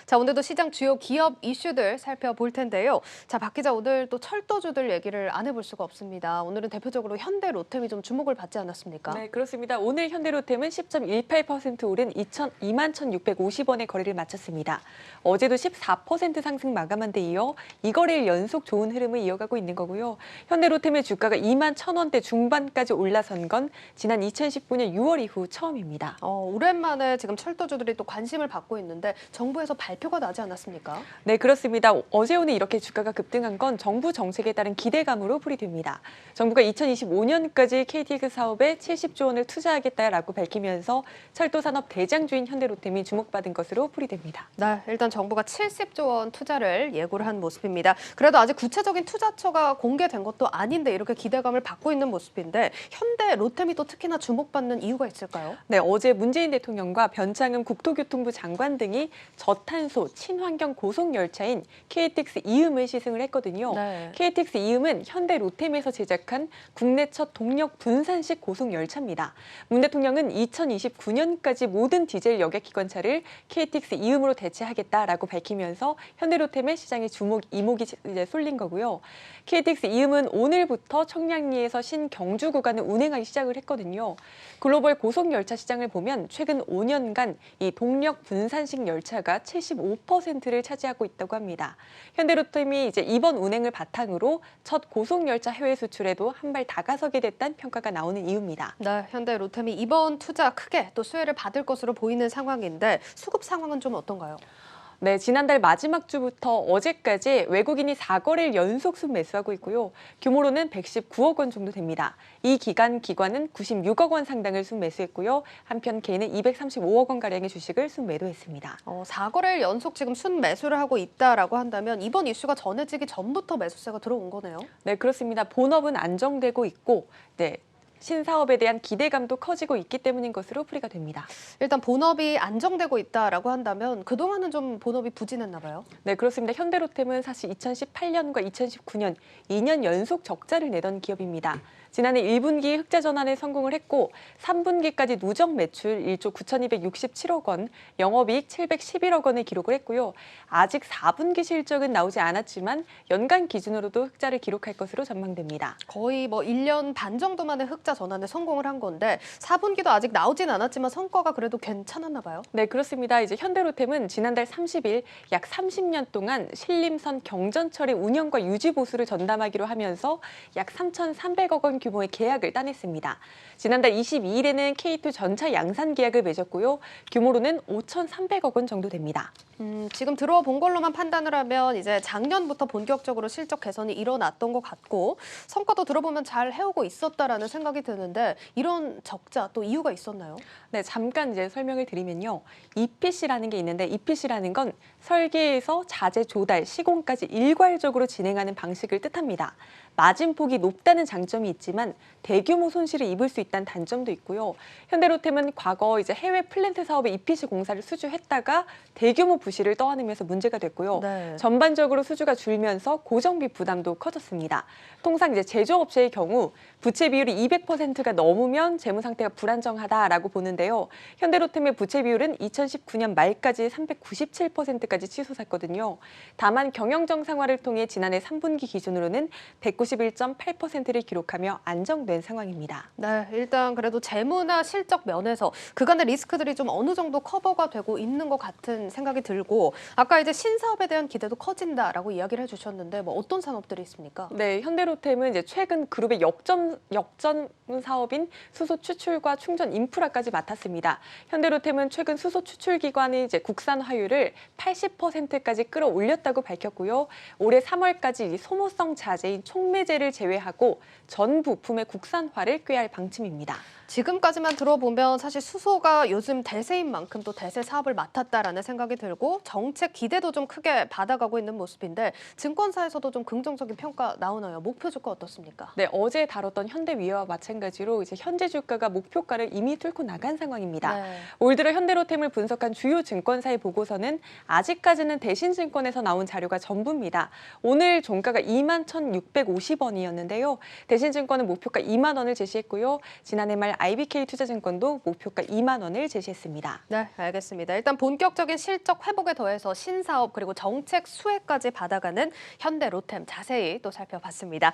자, 오늘도 시장 주요 기업 이슈들 살펴볼 텐데요. 자, 박 기자, 오늘 또 철도주들 얘기를 안 해볼 수가 없습니다. 오늘은 대표적으로 현대 로템이 좀 주목을 받지 않았습니까? 네, 그렇습니다. 오늘 현대로템은 10.18% 오른 21,650원의 거래를 마쳤습니다. 어제도 14% 상승 마감한 데 이어 이 거래일 연속 좋은 흐름을 이어가고 있는 거고요. 현대로템의 주가가 21,000원대 중반까지 올라선 건 지난 2019년 6월 이후 처음입니다. 오랜만에 지금 철도주들이 또 관심을 받고 있는데 정부에서 발표가 나지 않았습니까? 네, 그렇습니다. 어제 오늘 이렇게 주가가 급등한 건 정부 정책에 따른 기대감으로 풀이됩니다. 정부가 2025년까지 KTX 사업에 70조 원을 투자하겠다라고 밝히면서 철도 산업 대장주인 현대로템이 주목받은 것으로 풀이됩니다. 네, 일단 정부가 70조 원 투자를 예고를 한 모습입니다. 그래도 아직 구체적인 투자처가 공개된 것도 아닌데 이렇게 기대감을 받고 있는 모습인데 현대 로템이 또 특히나 주목받는 이유가 있을까요? 네, 어제 문재인 대통령과 변창흠 국토교통부 장관 등이 저탄소 친환경 고속열차인 KTX 이음을 시승을 했거든요. 네. KTX 이음은 현대 로템에서 제작한 국내 첫 동력 분산식 고속열차입니다. 문 대통령은 2029년까지 모든 디젤 여객기관차를 KTX 이음으로 대체하겠다라고 밝히면서 현대로템의 시장에 이목이 이제 쏠린 거고요. KTX 이음은 오늘부터 청량리에서 신경주 구간을 운행하기 시작을 했거든요. 글로벌 고속열차 시장을 보면 최근 5년간 이 동력 분산식 열차가 75%를 차지하고 있다고 합니다. 현대로템이 이제 이번 운행을 바탕으로 첫 고속열차 해외 수출에도 한 발 다가서게 됐다는 평가가 나오는 이유입니다. 네, 현대 로템이 이번 투자 크게 또 수혜를 받을 것으로 보이는 상황인데 수급 상황은 좀 어떤가요? 네, 지난달 마지막 주부터 어제까지 외국인이 4거래일 연속 순매수하고 있고요. 규모로는 119억 원 정도 됩니다. 이 기간 기관은 96억 원 상당을 순매수했고요. 한편 개인은 235억 원가량의 주식을 순매도했습니다. 4거래일 연속 지금 순매수를 하고 있다라고 한다면 이번 이슈가 전해지기 전부터 매수세가 들어온 거네요. 네, 그렇습니다. 본업은 안정되고 있고, 네. 신사업에 대한 기대감도 커지고 있기 때문인 것으로 풀이가 됩니다. 일단 본업이 안정되고 있다라고 한다면 그동안은 좀 본업이 부진했나 봐요. 네, 그렇습니다. 현대로템은 사실 2018년과 2019년 2년 연속 적자를 내던 기업입니다. 지난해 1분기 흑자 전환에 성공을 했고 3분기까지 누적 매출 1조 9,267억 원, 영업이익 711억 원을 기록을 했고요. 아직 4분기 실적은 나오지 않았지만 연간 기준으로도 흑자를 기록할 것으로 전망됩니다. 거의 뭐 1년 반 정도 만에 흑자 전환에 성공을 한 건데 4분기도 아직 나오진 않았지만 성과가 그래도 괜찮았나 봐요. 네, 그렇습니다. 이제 현대로템은 지난달 30일 약 30년 동안 신림선 경전철의 운영과 유지 보수를 전담하기로 하면서 약 3,300억 원 규모의 계약을 따냈습니다. 지난달 22일에는 K2 전차 양산 계약을 맺었고요. 규모로는 5,300억 원 정도 됩니다. 지금 들어와 본 걸로만 판단을 하면 이제 작년부터 본격적으로 실적 개선이 일어났던 것 같고 성과도 들어보면 잘 해오고 있었다라는 생각이 드는데 이런 적자 또 이유가 있었나요? 네, 잠깐 이제 설명을 드리면요. EPC라는 게 있는데 EPC라는 건 설계에서 자재 조달, 시공까지 일괄적으로 진행하는 방식을 뜻합니다. 마진폭이 높다는 장점이 있지만 대규모 손실을 입을 수 있다는 단점도 있고요. 현대로템은 과거 이제 해외 플랜트 사업의 EPC 공사를 수주했다가 대규모 부실을 떠안으면서 문제가 됐고요. 네. 전반적으로 수주가 줄면서 고정비 부담도 커졌습니다. 통상 이제 제조업체의 경우 부채 비율이 200%가 넘으면 재무 상태가 불안정하다라고 보는데요. 현대로템의 부채 비율은 2019년 말까지 397%까지 치솟았거든요. 다만 경영 정상화를 통해 지난해 3분기 기준으로는 191.8%를 기록하며 안정된 상황입니다. 네, 일단 그래도 재무나 실적 면에서 그간의 리스크들이 좀 어느 정도 커버가 되고 있는 것 같은 생각이 들고 아까 이제 신사업에 대한 기대도 커진다라고 이야기를 해주셨는데 뭐 어떤 산업들이 있습니까? 네, 현대로템은 이제 최근 그룹의 역전 사업인 수소 추출과 충전 인프라까지 맡았습니다. 현대로템은 최근 수소 추출 기관의 이제 국산 화율을 80%까지 끌어올렸다고 밝혔고요. 올해 3월까지 소모성 자재인 촉매제를 제외하고 전 부품의 국산화를 꾀할 방침입니다. 지금까지만 들어보면 사실 수소가 요즘 대세인 만큼 또 대세 사업을 맡았다라는 생각이 들고 정책 기대도 좀 크게 받아가고 있는 모습인데 증권사에서도 좀 긍정적인 평가 나오나요? 목표 주가 어떻습니까? 네, 어제 다뤘던 현대위와 마찬가지로 이제 현재 주가가 목표가를 이미 뚫고 나간 상황입니다. 네. 올 들어 현대로템을 분석한 주요 증권사의 보고서는 아직까지는 대신증권에서 나온 자료가 전부입니다. 오늘 종가가 21,650 250원이었는데요. 대신증권은 목표가 2만 원을 제시했고요. 지난해 말 IBK투자증권도 목표가 2만 원을 제시했습니다. 네, 알겠습니다. 일단 본격적인 실적 회복에 더해서 신사업 그리고 정책 수혜까지 받아가는 현대 로템 자세히 또 살펴봤습니다.